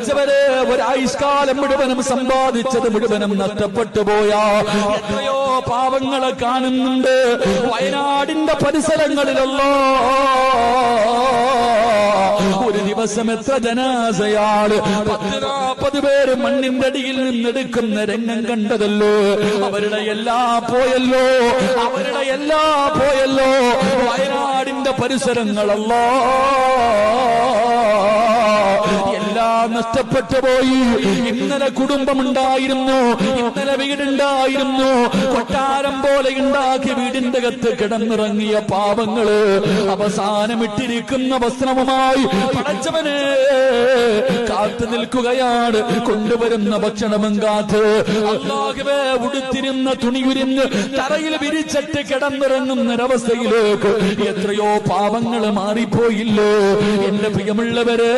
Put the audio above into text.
പടച്ചവരെ ഒരായുഷ്കാലം മുഴുവനും സമ്പാദിച്ചത് മുഴുവനും നഷ്ടപ്പെട്ടു പോയാ എത്രയോ പാവങ്ങളെ കാണുന്നുണ്ട് വയനാടിന്റെ പരിസരങ്ങളിലല്ലോ. ഒരു ദിവസം എത്ര ജനാസയാണ് 10-40 പേര് മണ്ണിന്റെ അടിയിൽ നിന്നെടുക്കുന്ന രംഗം കണ്ടതല്ലോ. അവരുടെ എല്ലാം പോയല്ലോ, അവരുടെ എല്ലാം പോയല്ലോ. വയനാടിന്റെ പരിസരങ്ങളല്ലോ എല്ലാം നഷ്ടപ്പെട്ടു പോയി. ഇന്നലെ കുടുംബമുണ്ടായിരുന്നു, ഇന്നലെ വീടുണ്ടായിരുന്നു, കൊട്ടാരം പോലെ ഉണ്ടാക്കി വീടിന്റെ അകത്ത് കിടന്നിറങ്ങിയ പാവങ്ങള് അവസാനം ഇട്ടിരിക്കുന്ന വസ്ത്രവുമായി പടച്ചവനെ കാത്തു നിൽക്കുകയാണ്. കൊണ്ടുവരുന്ന ഭക്ഷണവും കാത്ത് അല്ലാഹുവേ ഉടുത്തിരുന്ന തുണിയുരിഞ്ഞ് തറയിൽ വിരിച്ചിട്ട് കിടന്നിറങ്ങുന്നൊരവസ്ഥയിലേക്ക് എത്രയോ പാവങ്ങൾ മാറിപ്പോയില്ലോ. എന്റെ പ്രിയമുള്ളവരെ,